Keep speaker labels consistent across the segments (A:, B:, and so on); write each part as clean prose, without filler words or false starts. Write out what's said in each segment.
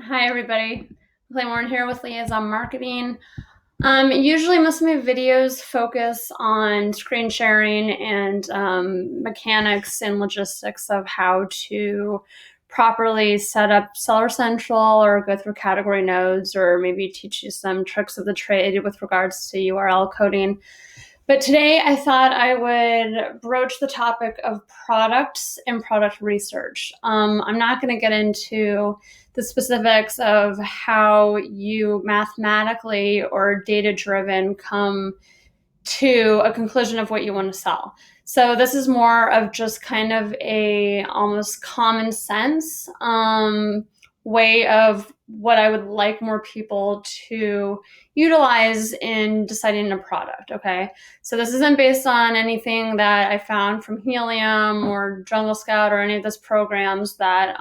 A: Hi, everybody. Warren here with Liaison Marketing. Usually, most of my videos focus on screen sharing and mechanics and logistics of how to properly set up Seller Central or go through category nodes, or maybe teach you some tricks of the trade with regards to URL coding. But today I thought I would broach the topic of products and product research. I'm not going to get into the specifics of how you mathematically or data driven come to a conclusion of what you want to sell. So this is more of just kind of a almost common sense way of what I would like more people to utilize in deciding a product. Okay, so this isn't based on anything that I found from Helium or Jungle Scout or any of those programs that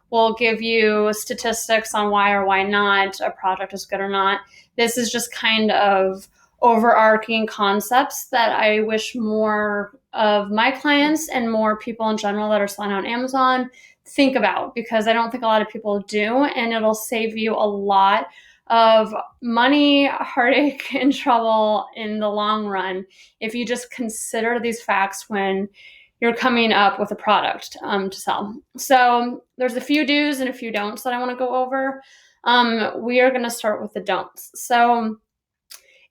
A: will give you statistics on why or why not a product is good or not. This is just kind of overarching concepts that I wish more of my clients and more people in general that are selling on Amazon think about, because I don't think a lot of people do, and it'll save you a lot of money, heartache, and trouble in the long run if you just consider these facts when you're coming up with a product to sell. So there's a few do's and a few don'ts that I want to go over. We are going to start with the don'ts. So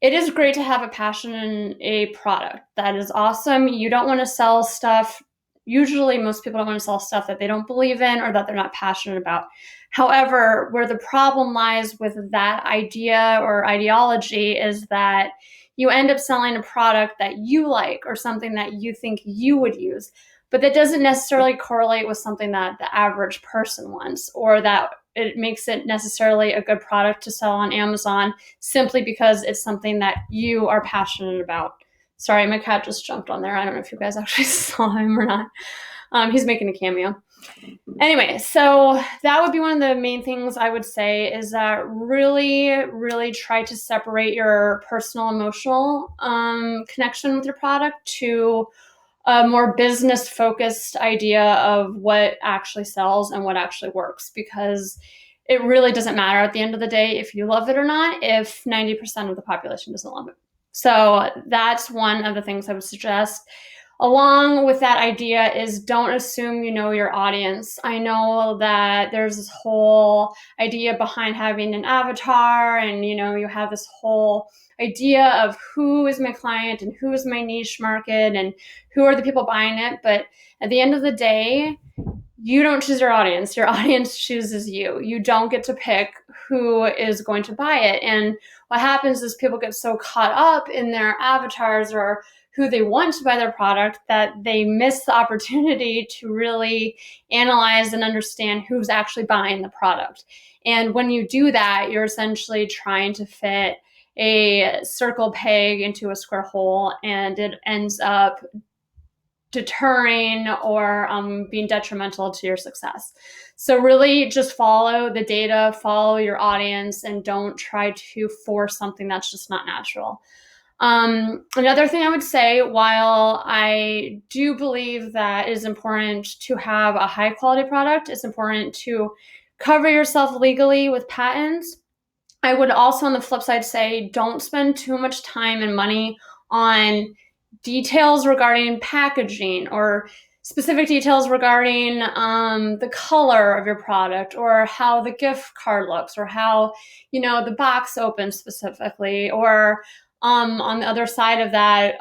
A: it is great to have a passion in a product. That is awesome. You don't want to sell stuff. Usually, most people don't want to sell stuff that they don't believe in or that they're not passionate about. However, where the problem lies with that idea or ideology is that you end up selling a product that you like or something that you think you would use, but that doesn't necessarily correlate with something that the average person wants, or that it makes it necessarily a good product to sell on Amazon simply because it's something that you are passionate about. Sorry, my cat just jumped on there. I don't know if you guys actually saw him or not. He's making a cameo. Anyway, so that would be one of the main things I would say, is that really try to separate your personal emotional connection with your product to a more business focused idea of what actually sells and what actually works, because it really doesn't matter at the end of the day if you love it or not, if 90% of the population doesn't love it. So that's one of the things I would suggest. Along with that idea is, don't assume you know your audience. I know that there's this whole idea behind having an avatar, and you have this whole idea of who is my client and who is my niche market and who are the people buying it. But at the end of the day, you don't choose your audience. Your audience chooses you. You don't get to pick who is going to buy it. And what happens is people get so caught up in their avatars or who they want to buy their product that they miss the opportunity to really analyze and understand who's actually buying the product. And when you do that, you're essentially trying to fit a circle peg into a square hole, and it ends up deterring or being detrimental to your success. So really just follow the data, follow your audience, and don't try to force something that's just not natural. Another thing I would say, while I do believe that it is important to have a high quality product, it's important to cover yourself legally with patents. I would also, on the flip side, say don't spend too much time and money on details regarding packaging or specific details regarding the color of your product, or how the gift card looks, or how the box opens specifically, or on the other side of that,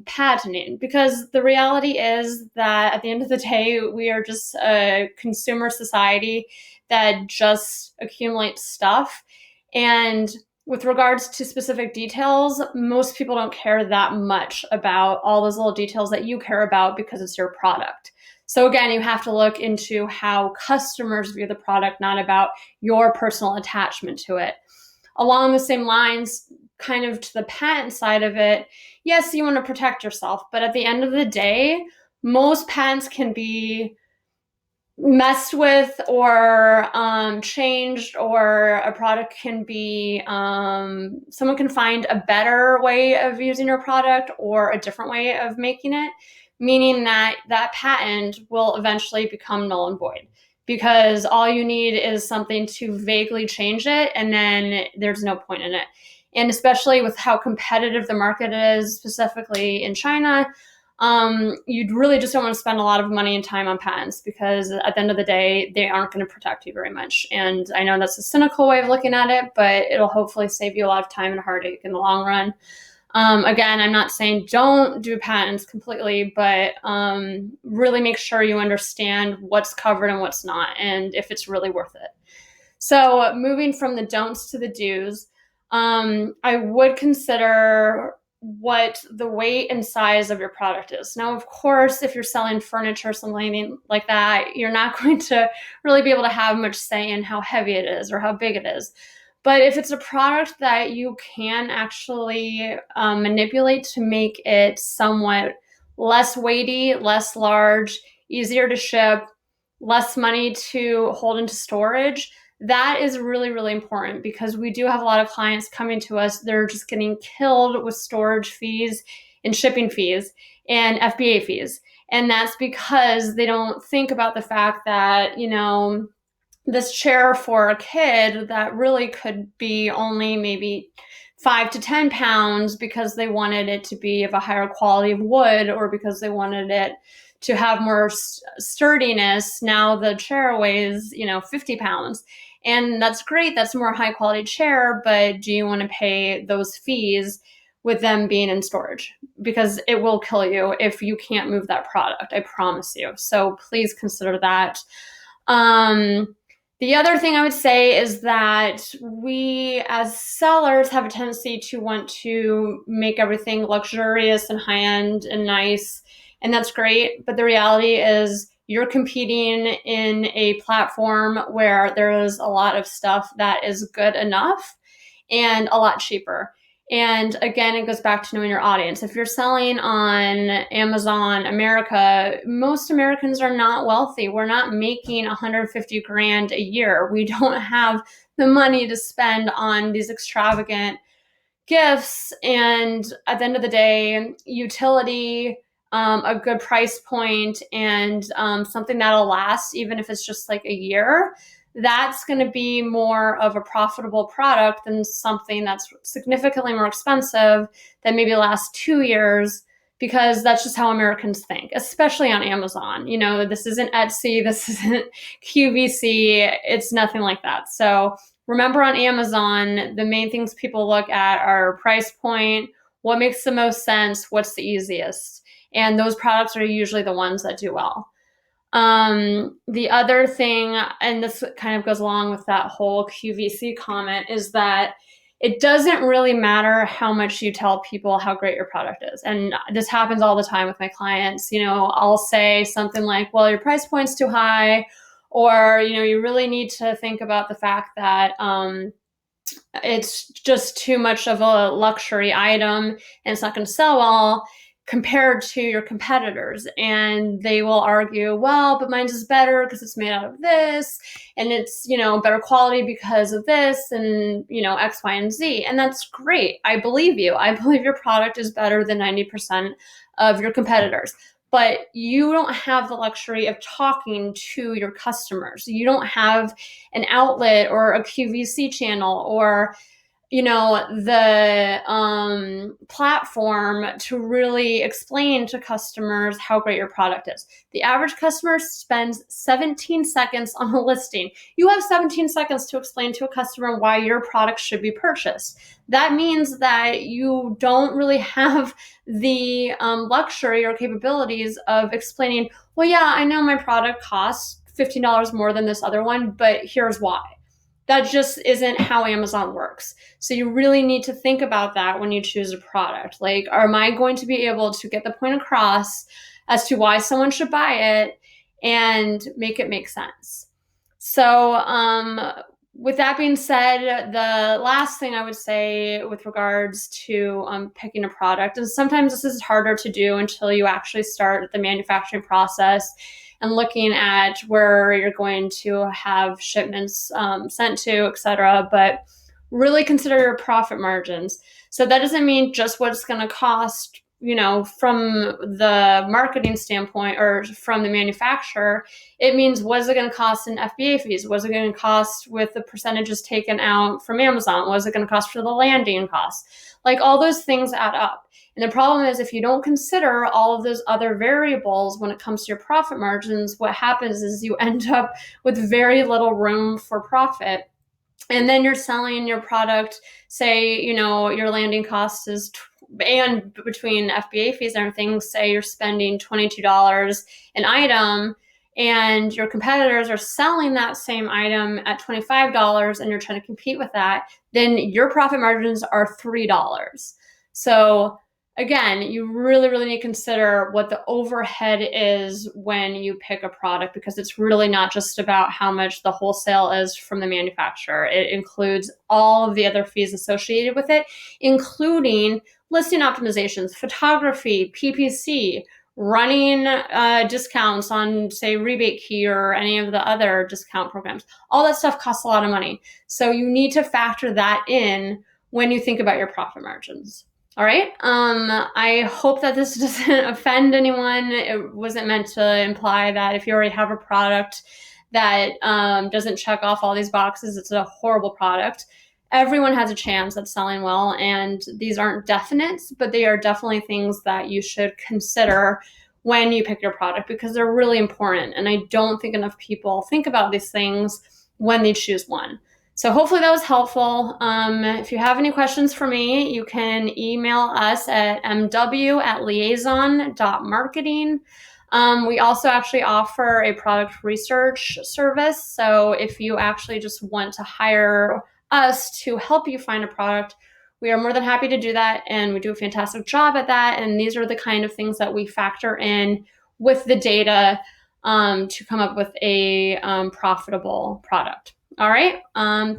A: patenting. Because the reality is that at the end of the day, we are just a consumer society that just accumulates stuff. And with regards to specific details, most people don't care that much about all those little details that you care about, because it's your product. So again, you have to look into how customers view the product, not about your personal attachment to it. Along the same lines, kind of to the patent side of it, yes, you want to protect yourself, but at the end of the day, most patents can be messed with or changed, or a product can be, someone can find a better way of using your product or a different way of making it, meaning that that patent will eventually become null and void, because all you need is something to vaguely change it, and then there's no point in it. And especially with how competitive the market is, specifically in China, you really just don't want to spend a lot of money and time on patents, because at the end of the day, they aren't going to protect you very much. And I know that's a cynical way of looking at it, but it'll hopefully save you a lot of time and heartache in the long run. Again, I'm not saying don't do patents completely, but really make sure you understand what's covered and what's not, and if it's really worth it. So moving from the don'ts to the do's, I would consider what the weight and size of your product is. Now, of course, if you're selling furniture or something like that, you're not going to really be able to have much say in how heavy it is or how big it is. But if it's a product that you can actually manipulate to make it somewhat less weighty, less large, easier to ship, less money to hold into storage, that is really, really important, because we do have a lot of clients coming to us. They're just getting killed with storage fees and shipping fees and FBA fees. And that's because they don't think about the fact that, this chair for a kid that really could be only maybe 5 to 10 pounds, because they wanted it to be of a higher quality of wood, or because they wanted it to have more sturdiness. Now the chair weighs, 50 pounds. And that's great. That's a more high quality chair. But do you want to pay those fees with them being in storage? Because it will kill you if you can't move that product. I promise you. So please consider that. The other thing I would say is that we as sellers have a tendency to want to make everything luxurious and high-end and nice, and that's great. But the reality is you're competing in a platform where there is a lot of stuff that is good enough and a lot cheaper. And again, it goes back to knowing your audience. If you're selling on Amazon America, most Americans are not wealthy. We're not making 150 grand a year. We don't have the money to spend on these extravagant gifts. And at the end of the day, utility, a good price point, and something that'll last, even if it's just like a year, that's going to be more of a profitable product than something that's significantly more expensive that maybe lasts 2 years, because that's just how Americans think, especially on Amazon. This isn't Etsy, this isn't QVC, it's nothing like that. So remember, on Amazon, the main things people look at are price point, what makes the most sense, what's the easiest. And those products are usually the ones that do well. The other thing, and this kind of goes along with that whole QVC comment, is that it doesn't really matter how much you tell people how great your product is. And this happens all the time with my clients. I'll say something like, well, your price point's too high, or, you really need to think about the fact that it's just too much of a luxury item and it's not going to sell well compared to your competitors. And they will argue, well, but mine's is better because it's made out of this, and it's, better quality because of this, and, X, Y, and Z. And that's great. I believe you. I believe your product is better than 90% of your competitors. But you don't have the luxury of talking to your customers. You don't have an outlet or a QVC channel, or the platform to really explain to customers how great your product is. The average customer spends 17 seconds on a listing. You have 17 seconds to explain to a customer why your product should be purchased. That means that you don't really have the luxury or capabilities of explaining, well, yeah, I know my product costs $15 more than this other one, but here's why. That just isn't how Amazon works. So you really need to think about that when you choose a product. Like, am I going to be able to get the point across as to why someone should buy it and make it make sense? So with that being said, the last thing I would say with regards to picking a product, and sometimes this is harder to do until you actually start the manufacturing process and looking at where you're going to have shipments sent to, et cetera, but really consider your profit margins. So that doesn't mean just what it's going to cost from the marketing standpoint or from the manufacturer, it means what is it going to cost in FBA fees? What is it going to cost with the percentages taken out from Amazon? What is it going to cost for the landing costs? Like all those things add up. And the problem is if you don't consider all of those other variables when it comes to your profit margins, what happens is you end up with very little room for profit. And then you're selling your product, say, your landing cost is, and between FBA fees and everything, say you're spending $22 an item and your competitors are selling that same item at $25 and you're trying to compete with that, then your profit margins are $3. So again, you really, really need to consider what the overhead is when you pick a product, because it's really not just about how much the wholesale is from the manufacturer. It includes all of the other fees associated with it, including listing optimizations, photography, PPC, running discounts on, say, Rebate Key or any of the other discount programs. All that stuff costs a lot of money. So you need to factor that in when you think about your profit margins. All right. I hope that this doesn't offend anyone. It wasn't meant to imply that if you already have a product that doesn't check off all these boxes, it's a horrible product. Everyone has a chance at selling well, and these aren't definites, but they are definitely things that you should consider when you pick your product because they're really important. And I don't think enough people think about these things when they choose one. So hopefully that was helpful. If you have any questions for me, you can email us at mw@liaison.marketing. We also actually offer a product research service. So if you actually just want to hire us to help you find a product, we are more than happy to do that. And we do a fantastic job at that. And these are the kind of things that we factor in with the data to come up with a profitable product. All right.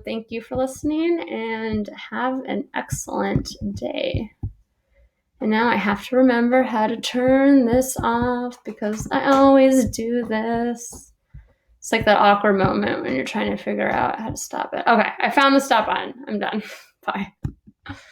A: Thank you for listening and have an excellent day. And now I have to remember how to turn this off because I always do this. It's like that awkward moment when you're trying to figure out how to stop it. Okay, I found the stop button. I'm done. Bye.